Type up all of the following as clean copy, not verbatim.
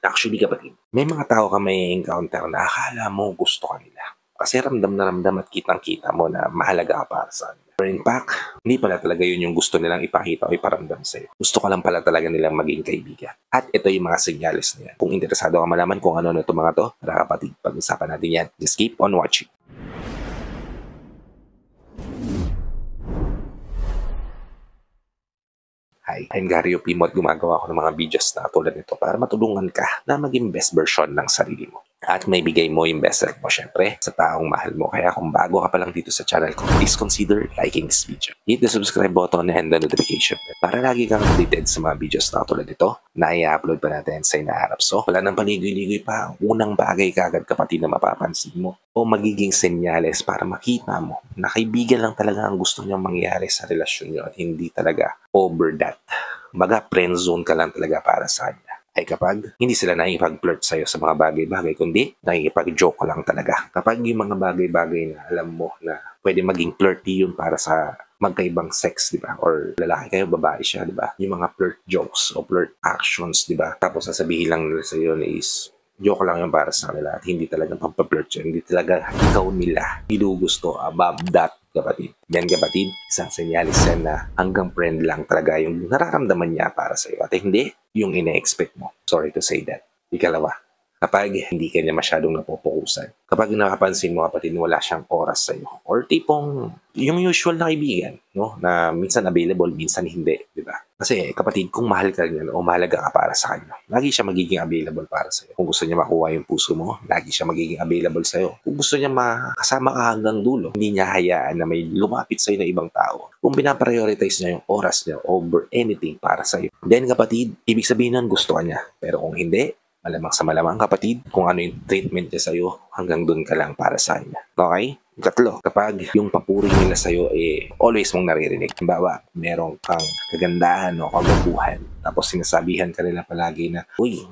Actually kapatid, may mga tao ka may encounter na akala mo gusto ka nila. Kasi ramdam na ramdam at kitang-kita mo na mahalaga ka para sa kanila. Pero in fact, hindi pala talaga yun yung gusto nilang ipakita o iparamdam sa'yo. Gusto ka lang pala talaga nilang maging kaibigan. At ito yung mga senyales na yan. Kung interesado ka malaman kung ano-ano itong mga to, tara kapatid, pag-usapan natin yan. Just keep on watching. Hi, I'm Gary Opimo at gumagawa ko ng mga videos na tulad nito para matulungan ka na maging best version ng sarili mo. At may bigay mo yung best self mo syempre sa taong mahal mo. Kaya kung bago ka pa lang dito sa channel ko, please consider liking this video. Hit the subscribe button and the notification bell para lagi kang updated sa mga videos na tulad nito na i-upload pa natin sa inaharap. So wala nang paligoy-ligoy pa. Unang bagay kagad kapatid na mapapansin mo o magiging senyales para makita mo na kaibigan lang talaga ang gusto niyang mangyari sa relasyon niyo at hindi talaga over that. Baga friend zone ka lang talaga para sa kanya ay kapag hindi sila nakikipag-flirt sa'yo sa mga bagay-bagay, kundi nakikipag-joke lang talaga. Kapag yung mga bagay-bagay na alam mo na pwede maging flirty yun para sa magkaibang sex, di ba? Or lalaki kayo, babae siya, di ba? Yung mga flirt jokes o flirt actions, di ba? Tapos sasabihin lang nila sa'yo na is joke lang yung para sa kanila at hindi talaga pampaplirt yun. Hindi talaga ikaw nila ginugusto above that, kapatid. Yan kapatid, isang senyalis yan na hanggang friend lang talaga yung nararamdaman niya para sa'yo at hindi yung ina-expect mo. Sorry to say that. Ikalawa, kapag hindi ka niya masyadong napopokusan. Kapag nakapansin mo kapatid wala siyang oras sa'yo. Or tipong yung usual na kaibigan, no? Na minsan available, minsan hindi, di ba? Kasi kapatid, kung mahal ka niya o mahalaga ka para sa kanya, lagi siya magiging available para sa'yo. Kung gusto niya makuha yung puso mo, lagi siya magiging available sa'yo. Kung gusto niya makasama ka hanggang dulo, hindi niya hayaan na may lumapit sa'yo na ibang tao. Kung pinaprioritize niya yung oras niya over anything para sa'yo, then kapatid, ibig sabihin nun gusto ka niya. Pero kung hindi, malamang sa malamang kapatid, kung ano yung treatment niya sa'yo, hanggang dun ka lang para sa kanya. Okay? Katlo, kapag yung papuri nila sa'yo always mong naririnig. Halimbawa, meron kang kagandahan o kagwapuhan. Tapos sinasabihan ka nila palagi na, uy,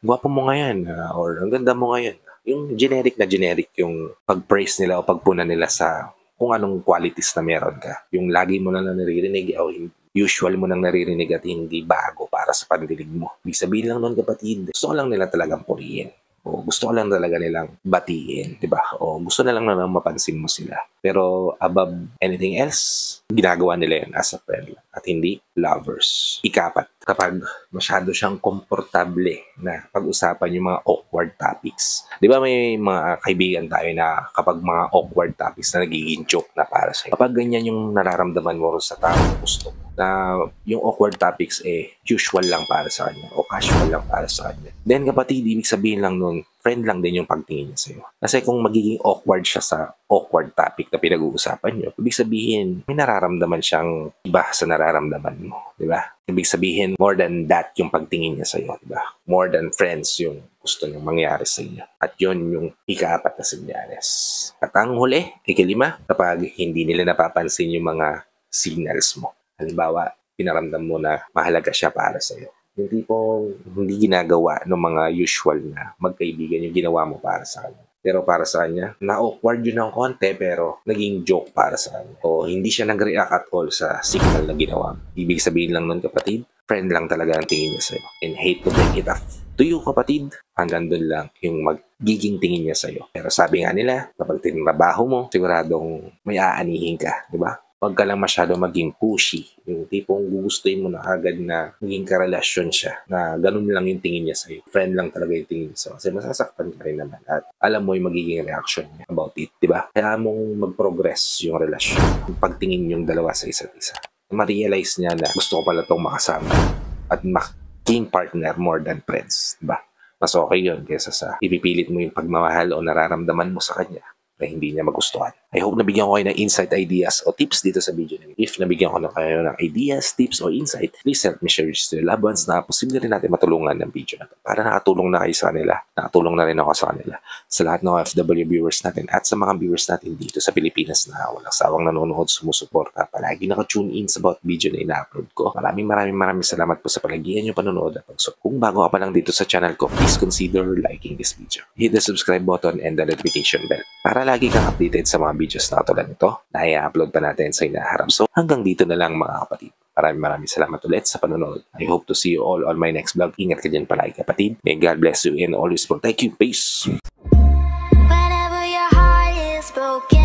gwapo mo ngayon, or ang ganda mo ngayon. Yung generic na generic yung pag-praise nila o pagpuna nila sa kung anong qualities na meron ka. Yung lagi mo na naririnig o usual mo nang naririnig at hindi bago para sa pandinig mo. Ibig sabihin lang nun kapatid, gusto ko lang nila talagang purihin. O gusto ko lang talaga nilang batiin, di ba? O gusto na lang mapansin mo sila. Pero above anything else, ginagawa nila yun as a friend at hindi lovers. Ikapat, kapag masyado siyang komportable na pag-usapan yung mga awkward topics. Di ba may mga kaibigan tayo na kapag mga awkward topics na nagiging joke na para sa'yo. Kapag ganyan yung nararamdaman mo sa tao gusto mo, na yung awkward topics usual lang para sa kanya o casual lang para sa kanya. Then kapatid, ibig sabihin lang nun, friend lang din yung pagtingin niya sa'yo. Kasi kung magiging awkward siya sa awkward topic na pinag-uusapan niyo, ibig sabihin, may nararamdaman siyang iba sa nararamdaman mo. Di ba? Ibig sabihin, more than that yung pagtingin niya sa'yo. Di ba? More than friends yung gusto niyang mangyari sa inyo. At yun yung ika-4 na senyales. At ang huli, ikalima, kapag hindi nila napapansin yung mga signals mo. Halimbawa, pinaramdam mo na mahalaga siya para sa'yo. Yung tipong hindi ginagawa ng mga usual na magkaibigan yung ginawa mo para sa kanya. Pero para sa kanya, na-awkward yun ng konti pero naging joke para sa kanya. O hindi siya nag-react at all sa signal na ginawa. Ibig sabihin lang nun kapatid, friend lang talaga ang tingin niya sa'yo. And hate to break it off to you kapatid, hanggang dun lang yung magiging tingin niya sa'yo. Pero sabi nga nila, kapag tinrabaho mo, siguradong may aanihin ka, di ba? Huwag ka lang masyado maging pushy. Yung tipong gugustuhin mo na agad na maging karelasyon siya. Na ganun lang yung tingin niya sa'yo. Friend lang talaga yung tingin niya sa'yo. Kasi masasaktan ka rin naman. At alam mo yung magiging reaction niya about it. Diba? Kaya mong mag-progress yung relasyon. Yung pagtingin yung dalawa sa isa't isa. Ma-realize niya na gusto ko pala itong makasama. At maging partner more than friends. Diba? Mas okay yun kaysa sa ipipilit mo yung pagmamahal o nararamdaman mo sa kanya na hindi niya magustuhan. I hope nabigyan ko kayo ng insight, ideas, o tips dito sa video na. If nabigyan ko na kayo ng ideas, tips, o insight, please help me share this to your loved ones na posible rin natin matulungan ng video na to. Para nakatulong na kayo sa kanila, nakatulong na rin ako sa kanila. Sa lahat ng OFW viewers natin at sa mga viewers natin dito sa Pilipinas na walang sawang nanonood, sumusuporta, palagi naka-tune in sa bawat video na ina-upload ko. Maraming salamat po sa palagian nyo panonood at pag-subscribe. Kung bago ka pa lang dito sa channel ko, please consider liking this video. Hit the subscribe button and the notification bell para lagi kang updated sa mga videos na tulad nito na i-upload pa natin sa inaharap. So hanggang dito na lang mga kapatid. Maraming salamat ulit sa panonood. I hope to see you all on my next vlog. Ingat ka dyan palagi kapatid. May God bless you and always protect you. Peace! Whenever your heart is broken.